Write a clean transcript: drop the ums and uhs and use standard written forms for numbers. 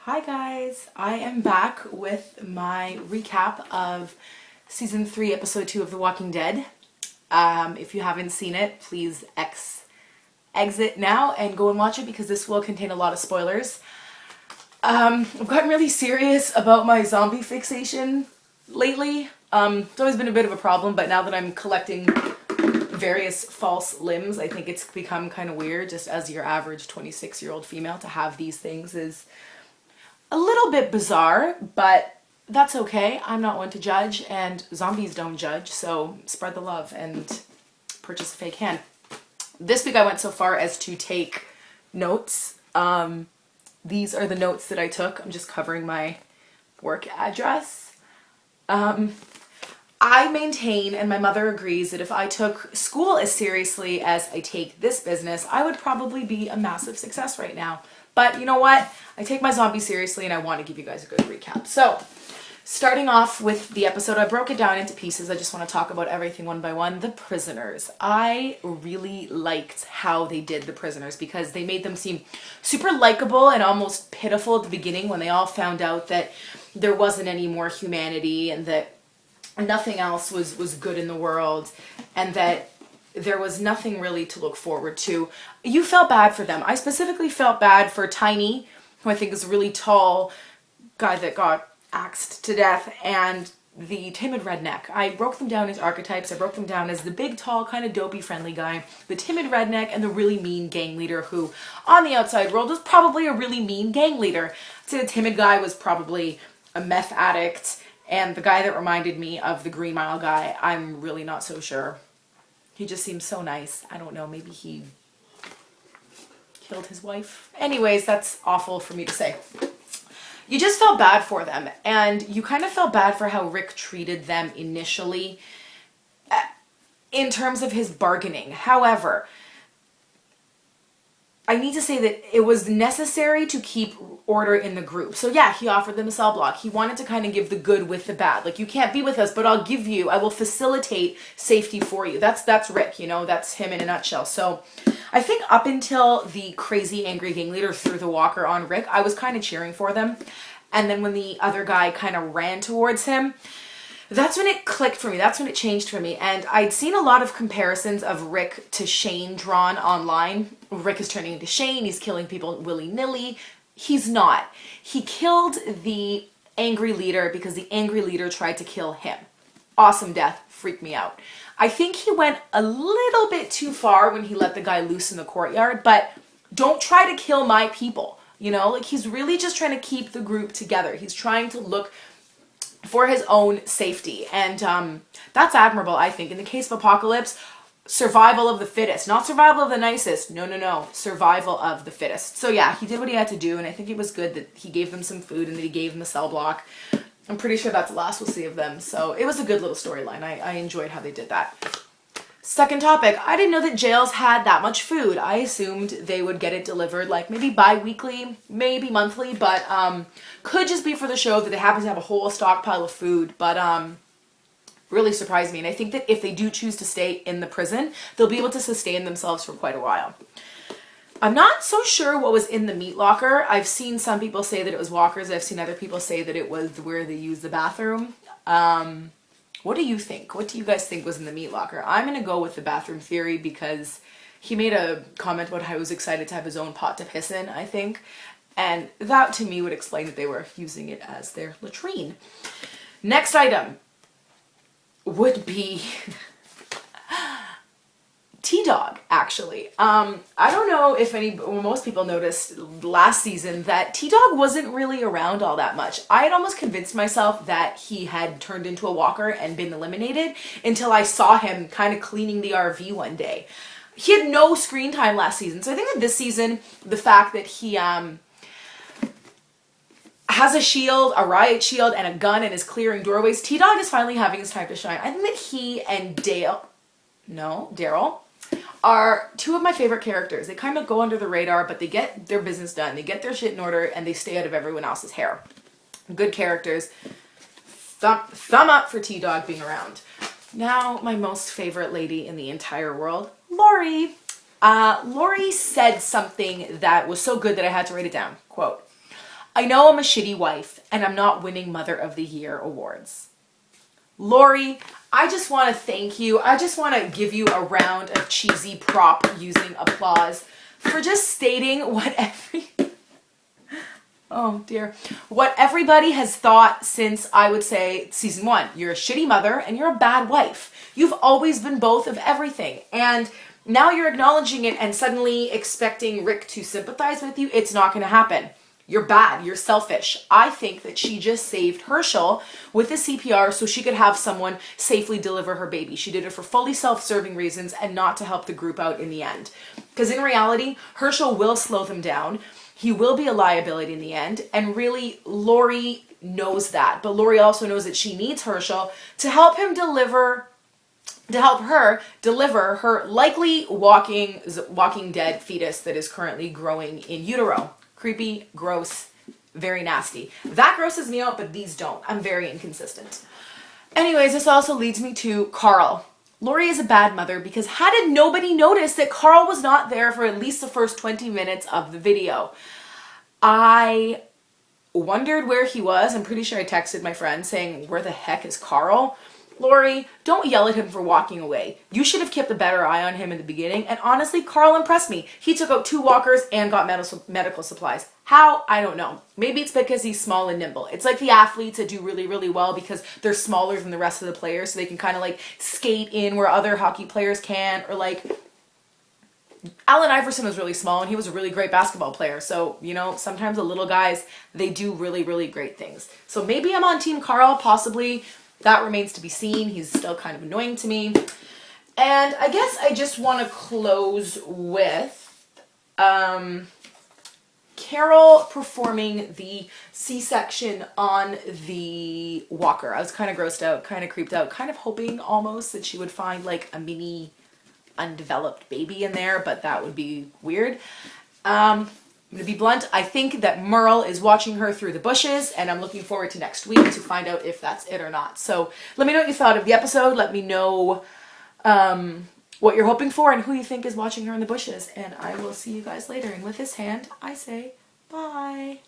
Hi guys, I am back with my recap of season 3, episode 2 of The Walking Dead. If you haven't seen it, please exit now and go and watch it because this will contain a lot of spoilers. I've gotten really serious about my zombie fixation lately. It's always been a bit of a problem, but now that I'm collecting various false limbs, I think it's become kind of weird just as your average 26-year-old female to have these things is a little bit bizarre, but that's okay. I'm not one to judge, and zombies don't judge, so spread the love and purchase a fake hand. This week I went so far as to take notes. These are the notes that I took. I'm just covering my work address. I maintain, and my mother agrees, that if I took school as seriously as I take this business, I would probably be a massive success right now. But you know what? I take my zombies seriously and I want to give you guys a good recap. So, starting off with the episode, I broke it down into pieces. I just want to talk about everything one by one. The prisoners. I really liked how they did the prisoners because they made them seem super likable and almost pitiful at the beginning when they all found out that there wasn't any more humanity and that nothing else was good in the world and that there was nothing really to look forward to. You felt bad for them. I specifically felt bad for Tiny, who I think is a really tall guy that got axed to death, and the timid redneck. I broke them down as archetypes. I broke them down as the big, tall, kind of dopey, friendly guy, the timid redneck, and the really mean gang leader who, on the outside world, was probably a really mean gang leader. I'd say the timid guy was probably a meth addict, and the guy that reminded me of the Green Mile guy, I'm really not so sure. He just seems so nice. I don't know, maybe he killed his wife. Anyways, that's awful for me to say. You just felt bad for them, and you kind of felt bad for how Rick treated them initially in terms of his bargaining. However, I need to say that it was necessary to keep order in the group. So yeah, he offered them a cell block. He wanted to kind of give the good with the bad. Like, you can't be with us, but I will facilitate safety for you. That's Rick, that's him in a nutshell. So I think up until the crazy angry gang leader threw the walker on Rick, I was kind of cheering for them. And then when the other guy kind of ran towards him, that's when it clicked for me. That's when it changed for me. And I'd seen a lot of comparisons of Rick to Shane drawn online. Rick is turning into Shane. He's killing people willy-nilly. He's not. He killed the angry leader because the angry leader tried to kill him. Awesome death. Freaked me out. I think he went a little bit too far when he let the guy loose in the courtyard, but don't try to kill my people. He's really just trying to keep the group together. He's trying to look for his own safety. And that's admirable, I think. In the case of Apocalypse, survival of the fittest. Not survival of the nicest. No. Survival of the fittest. So yeah, he did what he had to do, and I think it was good that he gave them some food and that he gave them the cell block. I'm pretty sure that's the last we'll see of them. So it was a good little storyline. I enjoyed how they did that. Second topic, I didn't know that jails had that much food. I assumed they would get it delivered like maybe bi-weekly, maybe monthly, but could just be for the show that they happen to have a whole stockpile of food, but really surprised me. And I think that if they do choose to stay in the prison, they'll be able to sustain themselves for quite a while. I'm not so sure what was in the meat locker. I've seen some people say that it was walkers. I've seen other people say that it was where they use the bathroom. What do you think? What do you guys think was in the meat locker? I'm going to go with the bathroom theory because he made a comment about how he was excited to have his own pot to piss in, I think. And that to me would explain that they were using it as their latrine. Next item would be T-Dog, actually. I don't know if most people noticed last season that T-Dog wasn't really around all that much. I had almost convinced myself that he had turned into a walker and been eliminated until I saw him kind of cleaning the RV one day. He had no screen time last season. So I think that this season, the fact that he has a shield, a riot shield, and a gun and is clearing doorways, T-Dog is finally having his time to shine. I think that he and Daryl, are two of my favorite characters. They kind of go under the radar, but they get their business done. They get their shit in order, and they stay out of everyone else's hair. Good characters. Thumb up for T-Dog being around. Now, my most favorite lady in the entire world, Lori. Lori said something that was so good that I had to write it down. Quote, I know I'm a shitty wife and I'm not winning Mother of the Year awards. Lori, I just want to thank you. I just want to give you a round of cheesy prop using applause for just stating what what everybody has thought since, I would say, season 1. You're a shitty mother and you're a bad wife. You've always been both of everything. And now you're acknowledging it and suddenly expecting Rick to sympathize with you. It's not going to happen. You're bad. You're selfish. I think that she just saved Herschel with the CPR so she could have someone safely deliver her baby. She did it for fully self-serving reasons and not to help the group out in the end. Because in reality, Herschel will slow them down. He will be a liability in the end. And really, Lori knows that. But Lori also knows that she needs Herschel to help her deliver her likely walking dead fetus that is currently growing in utero. Creepy, gross, very nasty. That grosses me out, but these don't. I'm very inconsistent. Anyways, this also leads me to Carl. Lori is a bad mother because how did nobody notice that Carl was not there for at least the first 20 minutes of the video? I wondered where he was. I'm pretty sure I texted my friend saying, where the heck is Carl? Lori, don't yell at him for walking away. You should have kept a better eye on him in the beginning. And honestly, Carl impressed me. He took out 2 walkers and got medical supplies. How? I don't know. Maybe it's because he's small and nimble. It's like the athletes that do really, really well because they're smaller than the rest of the players, so they can kind of like skate in where other hockey players can. Or like Allen Iverson was really small and he was a really great basketball player. So, you know, sometimes the little guys, they do really, really great things. So maybe I'm on Team Carl, possibly. That remains to be seen. He's still kind of annoying to me. And I guess I just want to close with Carol performing the C-section on the walker. I was kind of grossed out, kind of creeped out, kind of hoping almost that she would find like a mini undeveloped baby in there, but that would be weird. I'm going to be blunt. I think that Merle is watching her through the bushes, and I'm looking forward to next week to find out if that's it or not. So let me know what you thought of the episode. Let me know what you're hoping for and who you think is watching her in the bushes. And I will see you guys later. And with this hand, I say bye.